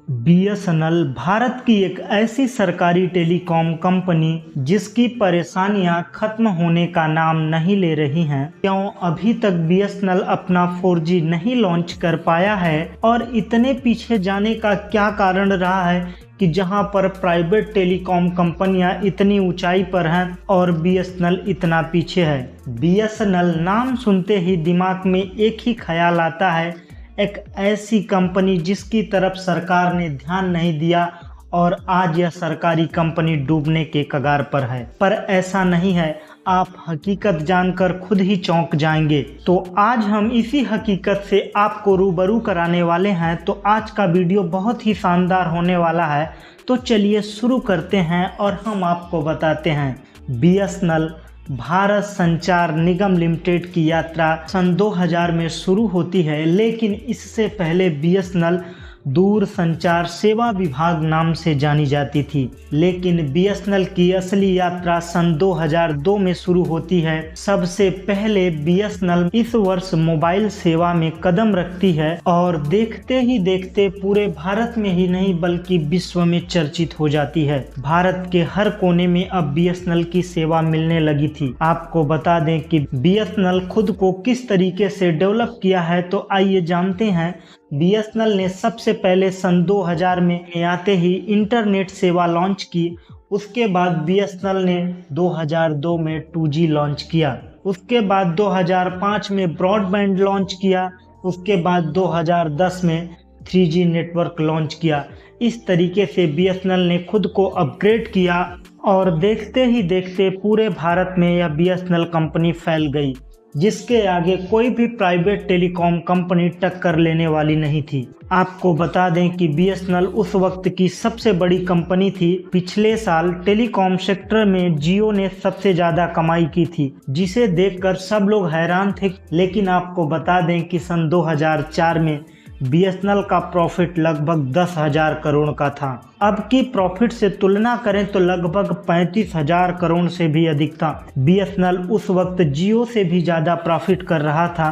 BSNL Bharat की एक ऐसी सरकारी टेलीकॉम कंपनी जिसकी परेशानियां खत्म होने का नाम नहीं ले रही हैं। क्यों अभी तक बीएसएनएल अपना 4G नहीं लॉन्च कर पाया है और इतने पीछे जाने का क्या कारण रहा है कि जहां पर प्राइवेट टेलीकॉम कंपनियां इतनी ऊंचाई पर हैं और बीएसएनएल इतना पीछे है। बीएसएनएल नाम सुनते ही दिमाग में एक ही ख्याल आता है, एक ऐसी कंपनी जिसकी तरफ सरकार ने ध्यान नहीं दिया और आज यह सरकारी कंपनी डूबने के कगार पर है। पर ऐसा नहीं है, आप हकीकत जानकर खुद ही चौंक जाएंगे। तो आज हम इसी हकीकत से आपको रूबरू कराने वाले हैं। तो आज का वीडियो बहुत ही शानदार होने वाला है। तो चलिए शुरू करते हैं और हम आपको बताते हैं बीएसएनएल भारत संचार निगम लिमिटेड की यात्रा सन 2000 में शुरू होती है, लेकिन इससे पहले बीएसएनएल दूर संचार सेवा विभाग नाम से जानी जाती थी। लेकिन बीएसएनएल की असली यात्रा सन 2002 में शुरू होती है। सबसे पहले बीएसएनएल इस वर्ष मोबाइल सेवा में कदम रखती है और देखते ही देखते पूरे भारत में ही नहीं बल्कि विश्व में चर्चित हो जाती है। भारत के हर कोने में अब बीएसएनएल की सेवा मिलने लगी थी। आपको बता दें कि बीएसएनएल खुद को किस तरीके से डेवलप किया है, तो आइए जानते हैं। बीएसएनएल ने सबसे पहले सन 2000 में आते ही इंटरनेट सेवा लॉन्च की। उसके बाद बीएसएनएल ने 2002 में 2G लॉन्च किया। उसके बाद 2005 में ब्रॉडबैंड लॉन्च किया। उसके बाद 2010 में 3G नेटवर्क लॉन्च किया। इस तरीके से बीएसएनएल ने खुद को अपग्रेड किया और देखते ही देखते पूरे भारत में यह बीएसएनएल कंपनी फैल गई, जिसके आगे कोई भी प्राइवेट टेलीकॉम कंपनी टक्कर लेने वाली नहीं थी। आपको बता दें कि बीएसएनएल उस वक्त की सबसे बड़ी कंपनी थी। पिछले साल टेलीकॉम सेक्टर में जियो ने सबसे ज़्यादा कमाई की थी, जिसे देखकर सब लोग हैरान थे। लेकिन आपको बता दें कि सन 2004 में बीएसएनएल का प्रॉफिट लगभग 10,000 करोड़ का था। अब की प्रॉफिट से तुलना करें तो लगभग 35,000 करोड़ से भी अधिक था। बीएसएनएल उस वक्त जियो से भी ज़्यादा प्रॉफिट कर रहा था।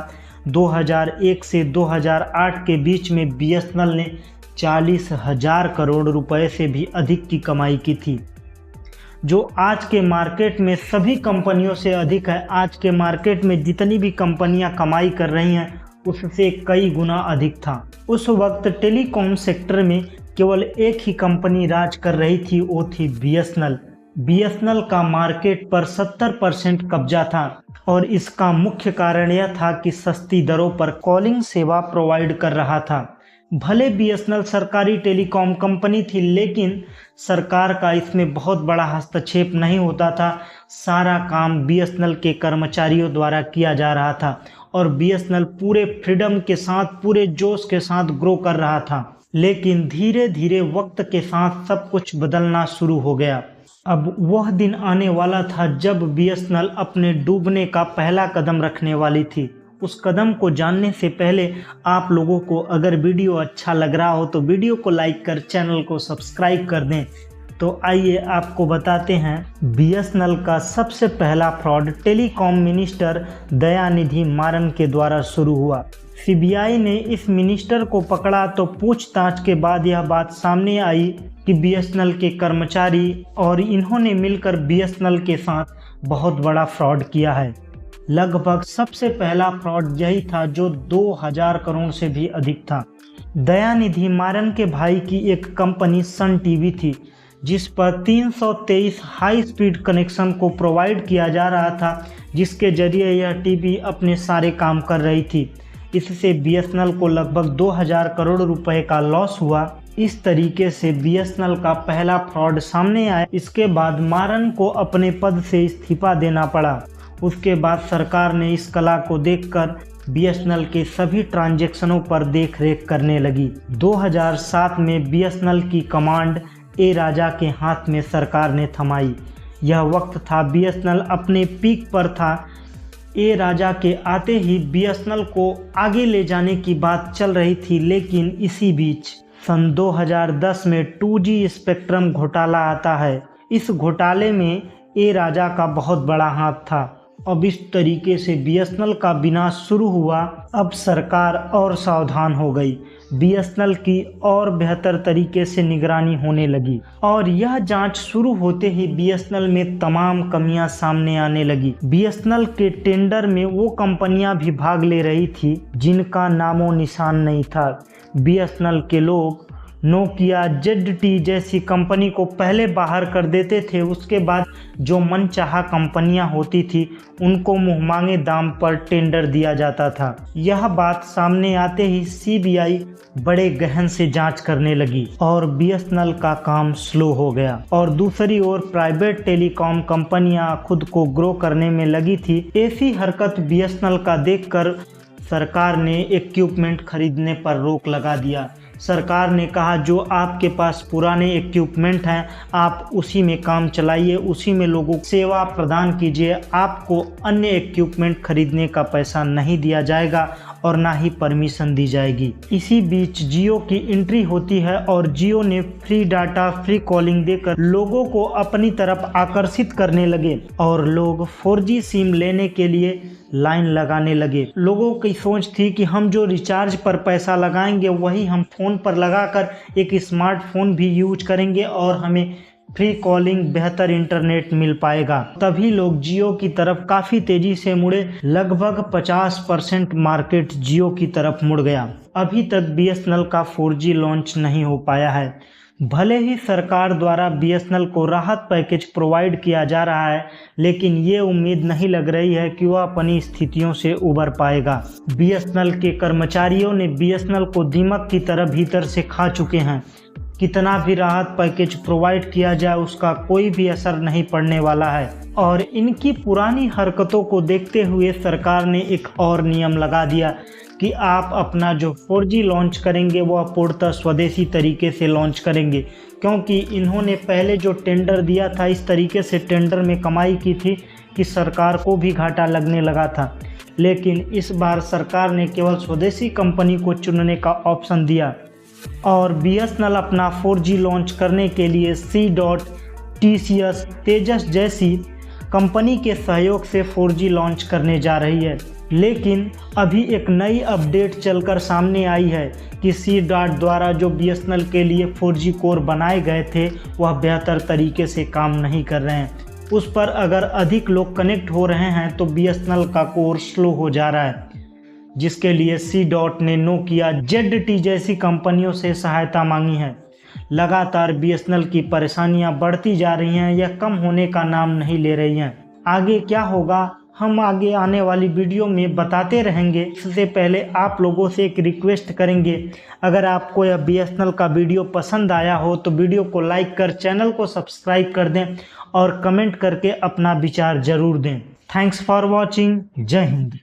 2001 से 2008 के बीच में बीएसएनएल ने 40,000 करोड़ रुपए से भी अधिक की कमाई की थी, जो आज के मार्केट में सभी कंपनियों से अधिक है। आज के मार्केट में जितनी भी कंपनियां कमाई कर रही हैं उससे कई गुना अधिक था। उस वक्त टेलीकॉम सेक्टर में केवल एक ही कंपनी राज कर रही थी, वो थी बीएसएनएल। बीएसएनएल का मार्केट पर 70% कब्जा था और इसका मुख्य कारण यह था कि सस्ती दरों पर कॉलिंग सेवा प्रोवाइड कर रहा था। भले बीएसएनएल सरकारी टेलीकॉम कंपनी थी, लेकिन सरकार का इसमें बहुत बड़ा हस्तक्षेप नहीं होता था। सारा काम बीएसएनएल के कर्मचारियों द्वारा किया जा रहा था और बीएसएनएल पूरे फ्रीडम के साथ, पूरे जोश के साथ ग्रो कर रहा था। लेकिन धीरे धीरे वक्त के साथ सब कुछ बदलना शुरू हो गया। अब वह दिन आने वाला था जब बीएसएनएल अपने डूबने का पहला कदम रखने वाली थी। उस कदम को जानने से पहले आप लोगों को अगर वीडियो अच्छा लग रहा हो तो वीडियो को लाइक कर चैनल को सब्सक्राइब कर दें। तो आइए आपको बताते हैं बीएसएनएल का सबसे पहला fraud telecom minister Dayanidhi Maran के द्वारा शुरू हुआ। सीबीआई ने इस मिनिस्टर को पकड़ा तो पूछताछ के बाद यह बात सामने आई कि बीएसएनएल के कर्मचारी और इन्होंने मिलकर बीएसएनएल के साथ बहुत बड़ा फ्रॉड किया है। लगभग सबसे पहला फ्रॉड यही था जो 2000 करोड़ से भी अधिक था। दयानिधि मारन के भाई की एक कंपनी सन टीवी थी, जिस पर 323 हाई स्पीड कनेक्शन को प्रोवाइड किया जा रहा था, जिसके जरिए यह टीवी अपने सारे काम कर रही थी। इससे बीएसएनएल को लगभग 2000 करोड़ रुपए का लॉस हुआ। इस तरीके से बीएसएनएल का पहला फ्रॉड सामने आया। इसके बाद मारन को अपने पद से इस्तीफा देना पड़ा। उसके बाद सरकार ने इस कला को देखकर बीएसएनएल के सभी ट्रांजैक्शनों पर देखरेख करने लगी। 2007 में बीएसएनएल की कमांड ए राजा के हाथ में सरकार ने थमाई। यह वक्त था बीएसएनएल अपने पीक पर था। ए राजा के आते ही बीएसएनएल को आगे ले जाने की बात चल रही थी, लेकिन इसी बीच सन 2010 में 2G स्पेक्ट्रम घोटाला आता है। इस घोटाले में ए राजा का बहुत बड़ा हाथ था। अब इस तरीके से बीएसएनएल का विनाश शुरू हुआ। अब सरकार और सावधान हो गई, बीएसएनएल की और बेहतर तरीके से निगरानी होने लगी और यह जांच शुरू होते ही बीएसएनएल में तमाम कमियां सामने आने लगी। बीएसएनएल के टेंडर में वो कंपनियां भी भाग ले रही थी जिनका नामो निशान नहीं था। बीएसएनएल के लोग नोकिया, ZT जैसी कंपनी को पहले बाहर कर देते थे, उसके बाद जो मनचाहा कंपनियां होती थी उनको मुंहमांगे दाम पर टेंडर दिया जाता था। यह बात सामने आते ही CBI बड़े गहन से जांच करने लगी और बीएसएनएल का काम स्लो हो गया। और दूसरी ओर प्राइवेट टेलीकॉम कंपनियां खुद को ग्रो करने में लगी थी। ऐसी हरकत बीएसएनएल का देखकर सरकार ने इक्विपमेंट खरीदने पर रोक लगा दिया। सरकार ने कहा जो आपके पास पुराने इक्विपमेंट हैं आप उसी में काम चलाइए, उसी में लोगों को सेवा प्रदान कीजिए, आपको अन्य इक्विपमेंट खरीदने का पैसा नहीं दिया जाएगा और ना ही परमिशन दी जाएगी। इसी बीच जियो की एंट्री होती है और जियो ने फ्री डाटा, फ्री कॉलिंग देकर लोगों को अपनी तरफ आकर्षित करने लगे और लोग 4G सिम लेने के लिए लाइन लगाने लगे। लोगों की सोच थी कि हम जो रिचार्ज पर पैसा लगाएंगे वही हम फ़ोन पर लगाकर एक स्मार्टफोन भी यूज करेंगे और हमें फ्री कॉलिंग, बेहतर इंटरनेट मिल पाएगा। तभी लोग जियो की तरफ काफ़ी तेज़ी से मुड़े। लगभग 50% मार्केट जियो की तरफ मुड़ गया। अभी तक बीएसएनएल का 4G लॉन्च नहीं हो पाया है। भले ही सरकार द्वारा बीएसएनएल को राहत पैकेज प्रोवाइड किया जा रहा है, लेकिन ये उम्मीद नहीं लग रही है कि वह अपनी स्थितियों से उबर पाएगा। बीएसएनएल के कर्मचारियों ने बीएसएनएल को दीमक की तरह भीतर से खा चुके हैं। कितना भी राहत पैकेज प्रोवाइड किया जाए उसका कोई भी असर नहीं पड़ने वाला है। और इनकी पुरानी हरकतों को देखते हुए सरकार ने एक और नियम लगा दिया कि आप अपना जो 4G लॉन्च करेंगे वह पूर्णतः स्वदेशी तरीके से लॉन्च करेंगे, क्योंकि इन्होंने पहले जो टेंडर दिया था इस तरीके से टेंडर में कमाई की थी कि सरकार को भी घाटा लगने लगा था। लेकिन इस बार सरकार ने केवल स्वदेशी कंपनी को चुनने का ऑप्शन दिया और बीएसएनएल अपना 4G लॉन्च करने के लिए TCS, तेजस जैसी कंपनी के सहयोग से 4G लॉन्च करने जा रही है। लेकिन अभी एक नई अपडेट चलकर सामने आई है कि द्वारा जो बीएसएनएल के लिए 4G कोर बनाए गए थे वह बेहतर तरीके से काम नहीं कर रहे हैं। उस पर अगर अधिक लोग कनेक्ट हो रहे हैं तो बीएसएनएल का कोर स्लो हो जा रहा है, जिसके लिए ने नोकिया, ZT जैसी कंपनियों से सहायता मांगी है। लगातार बीएसएनएल की परेशानियां बढ़ती जा रही हैं, यह कम होने का नाम नहीं ले रही हैं। आगे क्या होगा हम आगे आने वाली वीडियो में बताते रहेंगे। इससे पहले आप लोगों से एक रिक्वेस्ट करेंगे, अगर आपको यह बीएसएनएल का वीडियो पसंद आया हो तो वीडियो को लाइक कर चैनल को सब्सक्राइब कर दें और कमेंट करके अपना विचार ज़रूर दें। Thanks for watching. जय हिंद।